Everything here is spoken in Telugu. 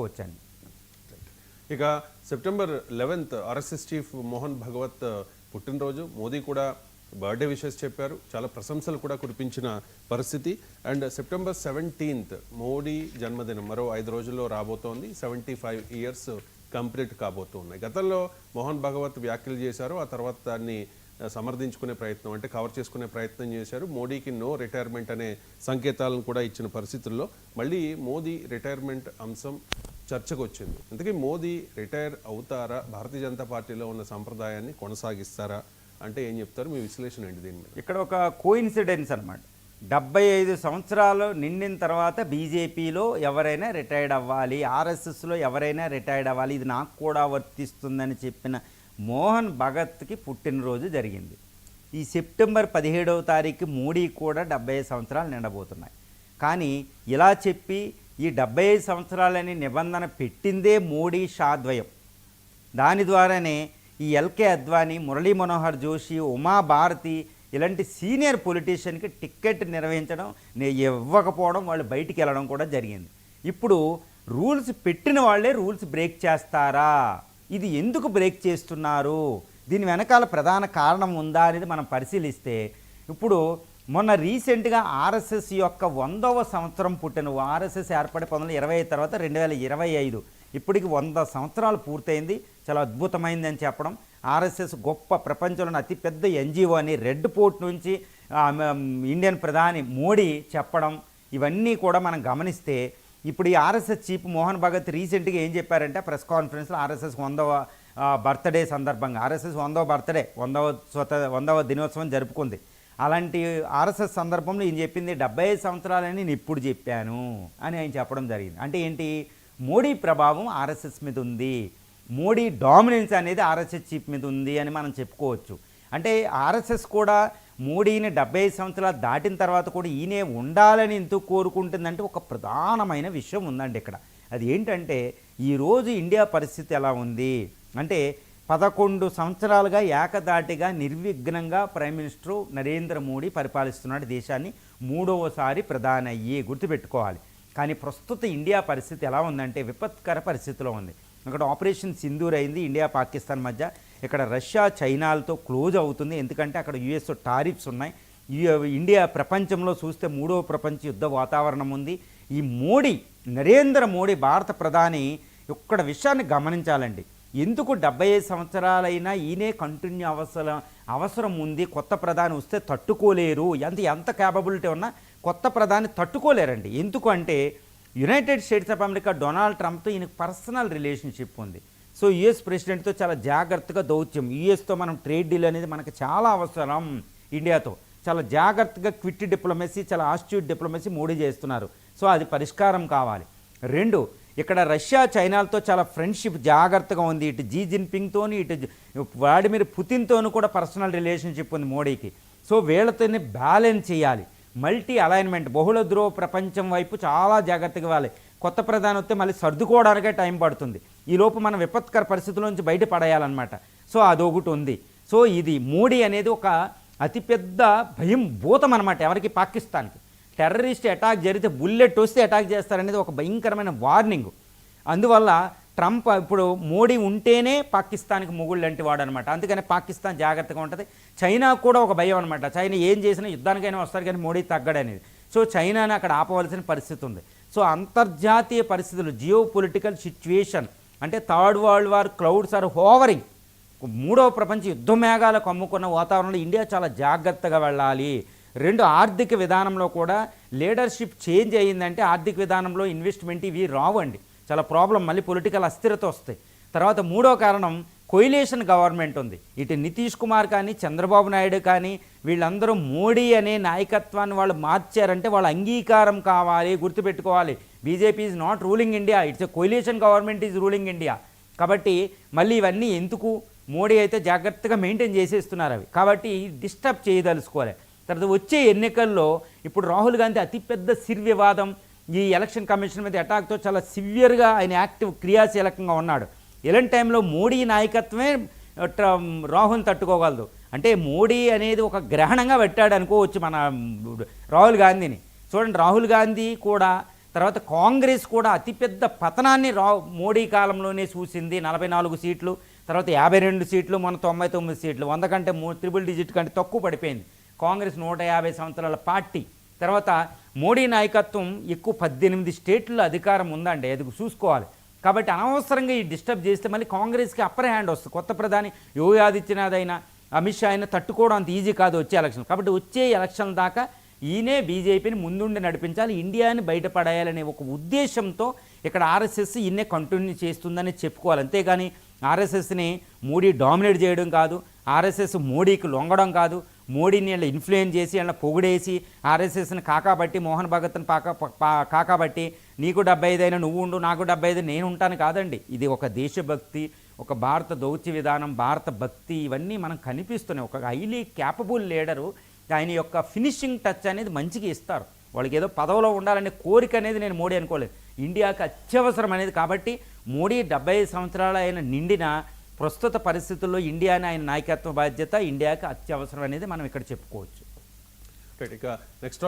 వచ్చాను. ఇక September 11th RSS chief Mohan Bhagwat పుట్టినరోజు. మోదీ కూడా బర్త్డే విషెస్ చెప్పారు, చాలా ప్రశంసలు కూడా కురిపించిన పరిస్థితి. అండ్ సెప్టెంబర్ 17th మోడీ జన్మదినం మరో 5 రోజుల్లో రాబోతోంది. 75 years కంప్లీట్ కాబోతున్నాయి. గతంలో మోహన్ భగవత్ వ్యాఖ్యలు చేశారు, ఆ తర్వాత దాన్ని సమర్థించుకునే ప్రయత్నం అంటే కవర్ చేసుకునే ప్రయత్నం చేశారు. మోడీకి నో రిటైర్మెంట్ అనే సంకేతాలను కూడా ఇచ్చిన పరిస్థితుల్లో మళ్ళీ మోదీ రిటైర్మెంట్ అంశం చర్చకు వచ్చింది. అందుకే మోదీ రిటైర్ అవుతారా, భారతీయ జనతా పార్టీలో ఉన్న సంప్రదాయాన్ని కొనసాగిస్తారా అంటే ఏం చెప్తారు? మీ విశ్లేషణ ఏంటి దీని మీద? ఇక్కడ ఒక కోఇన్సిడెన్స్ అనమాట. 75 సంవత్సరాలు నిండిన తర్వాత బీజేపీలో ఎవరైనా రిటైర్డ్ అవ్వాలి, ఆర్ఎస్ఎస్లో ఎవరైనా రిటైర్డ్ అవ్వాలి, ఇది నాకు కూడా వర్తిస్తుందని చెప్పిన మోహన్ భగత్కి పుట్టినరోజు జరిగింది. ఈ సెప్టెంబర్ 17వ తారీఖు మోడీ కూడా 75 సంవత్సరాలు నిండబోతున్నాయి. కానీ ఇలా చెప్పి ఈ 75 సంవత్సరాలని నిబంధన పెట్టిందే మోడీ షాద్వయం. దాని ద్వారానే ఈ ఎల్కే అద్వానీ, మురళీ మనోహర్ జోషి, ఉమాభారతి ఇలాంటి సీనియర్ పొలిటీషియన్కి టిక్కెట్ నిర్వహించడం, ఇవ్వకపోవడం, వాళ్ళు బయటికి వెళ్ళడం కూడా జరిగింది. ఇప్పుడు రూల్స్ పెట్టిన వాళ్ళే రూల్స్ బ్రేక్ చేస్తారా? ఇది ఎందుకు బ్రేక్ చేస్తున్నారు? దీని వెనకాల ప్రధాన కారణం ఉందా అనేది మనం పరిశీలిస్తే, ఇప్పుడు మొన్న రీసెంట్గా ఆర్ఎస్ఎస్ యొక్క 100వ సంవత్సరం పుట్టిన ఆర్ఎస్ఎస్ ఏర్పడి 1925 తర్వాత 2025 ఇప్పటికి 100 సంవత్సరాలు పూర్తయింది. చాలా అద్భుతమైంది అని చెప్పడం, ఆర్ఎస్ఎస్ గొప్ప ప్రపంచంలోని అతిపెద్ద ఎన్జిఓ అని రెడ్ పోర్ట్ నుంచి ఇండియన్ ప్రధాని మోడీ చెప్పడం, ఇవన్నీ కూడా మనం గమనిస్తే ఇప్పుడు ఈ ఆర్ఎస్ఎస్ చీఫ్ మోహన్ భగత్ రీసెంట్గా ఏం చెప్పారంటే ప్రెస్ కాన్ఫరెన్స్లో ఆర్ఎస్ఎస్ 100వ బర్త్డే సందర్భంగా, ఆర్ఎస్ఎస్ 100వ బర్త్డే 100వ దినోత్సవం జరుపుకుంది. అలాంటి ఆర్ఎస్ఎస్ సందర్భంలో ఈయన చెప్పింది 75 సంవత్సరాలని నేను ఇప్పుడు చెప్పాను అని ఆయన చెప్పడం జరిగింది. అంటే ఏంటి? మోడీ ప్రభావం ఆర్ఎస్ఎస్ మీద ఉంది, మోడీ డామినెన్స్ అనేది ఆర్ఎస్ఎస్ చీఫ్ మీద ఉంది అని మనం చెప్పుకోవచ్చు. అంటే ఆర్ఎస్ఎస్ కూడా మోడీని 75 సంవత్సరాలు దాటిన తర్వాత కూడా ఈయనే ఉండాలని ఎందుకు కోరుకుంటుందంటే ఒక ప్రధానమైన విషయం ఉందండి ఇక్కడ. అది ఏంటంటే ఈరోజు ఇండియా పరిస్థితి ఎలా ఉంది అంటే 11 సంవత్సరాలుగా ఏకదాటిగా నిర్విఘ్నంగా ప్రైమ్ మినిస్టర్ నరేంద్ర మోడీ పరిపాలిస్తున్నాడు దేశాన్ని, 3వసారి ప్రధాని అయ్యి గుర్తుపెట్టుకోవాలి. కానీ ప్రస్తుత ఇండియా పరిస్థితి ఎలా ఉందంటే విపత్కర పరిస్థితిలో ఉంది. అక్కడ ఆపరేషన్ సింధూర్ అయింది ఇండియా పాకిస్తాన్ మధ్య, ఇక్కడ రష్యా చైనాలతో క్లోజ్ అవుతుంది, ఎందుకంటే అక్కడ యుఎస్ టారిఫ్స్ ఉన్నాయి. ఇండియా ప్రపంచంలో చూస్తే 3వ ప్రపంచ యుద్ధ వాతావరణం ఉంది. ఈ మోడీ, నరేంద్ర మోడీ భారత ప్రధాని ఇక్కడ విషయాన్ని గమనించాలండి. ఎందుకు 75 సంవత్సరాలైనా ఈయనే కంటిన్యూ అవసరం ఉంది? కొత్త ప్రధాని వస్తే తట్టుకోలేరు, ఎంత క్యాపబిలిటీ ఉన్నా కొత్త ప్రధాని తట్టుకోలేరండి. ఎందుకు అంటే United States of America Donald ట్రంప్తో ఈయనకు పర్సనల్ రిలేషన్షిప్ ఉంది. సో యుఎస్ ప్రెసిడెంట్తో చాలా జాగ్రత్తగా దౌత్యం, యుఎస్తో మనం ట్రేడ్ డీల్ అనేది మనకు చాలా అవసరం, ఇండియాతో చాలా జాగ్రత్తగా క్విట్ డిప్లొమసీ, చాలా ఆస్ట్యూట్ డిప్లొమసీ మోడీ చేస్తున్నారు. సో అది పరిష్కారం కావాలి. 2, ఇక్కడ రష్యా చైనాలతో చాలా ఫ్రెండ్షిప్ జాగ్రత్తగా ఉంది. ఇటు జీ జిన్పింగ్తోని, ఇటు వ్లాడిమిర్ పుతిన్తోనూ కూడా పర్సనల్ రిలేషన్షిప్ ఉంది మోడీకి. సో వీళ్ళతోనే బ్యాలెన్స్ చేయాలి. మల్టీ అలైన్మెంట్, బహుళ ధ్రువ ప్రపంచం వైపు చాలా జాగ్రత్తగా ఇవ్వాలి. కొత్త ప్రధాని వస్తే మళ్ళీ సర్దుకోవడానికే టైం పడుతుంది. ఈలోపు మన విపత్కర పరిస్థితుల నుంచి బయటపడేయాలన్నమాట. సో అదొకటి ఉంది. సో ఇది మోడీ అనేది ఒక అతిపెద్ద భయం భూతం అనమాట ఎవరికి, పాకిస్తాన్కి. టెర్రరిస్ట్ అటాక్ జరిగితే బుల్లెట్ వస్తే అటాక్ చేస్తారనేది ఒక భయంకరమైన వార్నింగ్. అందువల్ల ట్రంప్ ఇప్పుడు మోడీ ఉంటేనే పాకిస్తాన్కి మొగుళ్ళు లాంటి వాడు అనమాట. అందుకని పాకిస్తాన్ జాగ్రత్తగా ఉంటుంది. చైనా కూడా ఒక భయం అనమాట. చైనా ఏం చేసినా యుద్ధానికైనా వస్తారు కానీ మోడీ తగ్గడనేది. సో చైనాని అక్కడ ఆపవలసిన పరిస్థితి ఉంది. సో అంతర్జాతీయ పరిస్థితులు, జియో పొలిటికల్ సిచ్యువేషన్ అంటే third world war clouds are hovering, 3వ ప్రపంచ యుద్ధ మేఘాలకు అమ్ముకున్న వాతావరణంలో ఇండియా చాలా జాగ్రత్తగా వెళ్ళాలి. 2, ఆర్థిక విధానంలో కూడా లీడర్షిప్ చేంజ్ అయ్యిందంటే ఆర్థిక విధానంలో ఇన్వెస్ట్మెంట్ ఇవి రావండి, చాలా ప్రాబ్లం, మళ్ళీ పొలిటికల్ అస్థిరత వస్తాయి. తర్వాత 3వ కారణం కోయిలేషన్ గవర్నమెంట్ ఉంది. ఇటు నితీష్ కుమార్ కానీ చంద్రబాబు నాయుడు కానీ వీళ్ళందరూ మోడీ అనే నాయకత్వాన్ని వాళ్ళు మార్చారంటే వాళ్ళ అంగీకారం కావాలి, గుర్తుపెట్టుకోవాలి. BJP is not ruling India, it's a coalition government is ruling India. కాబట్టి మళ్ళీ ఇవన్నీ ఎందుకు? మోడీ అయితే జాగ్రత్తగా మెయింటైన్ చేసేస్తున్నారు అవి, కాబట్టి డిస్టర్బ్ చేయదలుచుకోవాలి. తర్వాత వచ్చే ఎన్నికల్లో ఇప్పుడు రాహుల్ గాంధీ అతిపెద్ద వివాదం, ఈ ఎలక్షన్ కమిషన్ మీద అటాక్తో చాలా సివియర్గా ఆయన యాక్టివ్ క్రియాశీలకంగా ఉన్నాడు. ఇలాంటి టైంలో మోడీ నాయకత్వమే రాహుల్ని తట్టుకోగలదు. అంటే మోడీ అనేది ఒక గ్రహణంగా పెట్టాడు అనుకోవచ్చు మన రాహుల్ గాంధీని. చూడండి, రాహుల్ గాంధీ కూడా తర్వాత కాంగ్రెస్ కూడా అతిపెద్ద పతనాన్ని మోడీ కాలంలోనే చూసింది. 44 సీట్లు, తర్వాత 52 సీట్లు, మన 99 సీట్లు, 100 కంటే త్రిబుల్ డిజిట్ కంటే తక్కువ పడిపోయింది కాంగ్రెస్. 150 సంవత్సరాల పార్టీ. తర్వాత మోడీ నాయకత్వం ఎక్కువ 18 స్టేట్లో అధికారం ఉందండి, అది చూసుకోవాలి. కాబట్టి అనవసరంగా ఈ డిస్టర్బ్ చేస్తే మళ్ళీ కాంగ్రెస్కి అప్పర్ హ్యాండ్ వస్తుంది. కొత్త ప్రధాని యోగి ఆదిత్యనాథ్ అయినా అమిత్ షా అయినా తట్టుకోవడం అంత ఈజీ కాదు వచ్చే ఎలక్షన్. కాబట్టి వచ్చే ఎలక్షన్ దాకా ఈయనే బీజేపీని ముందుండి నడిపించాలి, ఇండియాని బయటపడేయాలనే ఒక ఉద్దేశంతో ఇక్కడ ఆర్ఎస్ఎస్ ఈయనే కంటిన్యూ చేస్తుందని చెప్పుకోవాలి. అంతేగాని ఆర్ఎస్ఎస్ని మోడీ డామినేట్ చేయడం కాదు, ఆర్ఎస్ఎస్ మోడీకి లొంగడం కాదు, మోడీని వీళ్ళ ఇన్ఫ్లుయెన్స్ చేసి వీళ్ళ పొగిడేసి ఆర్ఎస్ఎస్ని కాకాబట్టి, మోహన్ భగత్ని కాకాబట్టి నీకు 75 అయినా నువ్వు ఉండు, నాకు 75 నేను ఉంటాను కాదండి. ఇది ఒక దేశభక్తి, ఒక భారత దౌత్య విధానం, భారత భక్తి, ఇవన్నీ మనం కనిపిస్తున్నాయి. ఒక హైలీ క్యాపబుల్ లీడరు ఆయన యొక్క ఫినిషింగ్ టచ్ అనేది మంచిగా ఇస్తారు. వాళ్ళకి ఏదో పదవిలో ఉండాలనే కోరిక అనేది నేను మోడీ అనుకోలేదు, ఇండియాకి అత్యవసరం అనేది. కాబట్టి మోడీ 75 సంవత్సరాలు ఆయన నిండిన ప్రస్తుత పరిస్థితుల్లో ఇండియాని ఆయన నాయకత్వ బాధ్యత ఇండియాకి అత్యవసరం అనేది మనం ఇక్కడ చెప్పుకోవచ్చు. ఇక నెక్స్ట్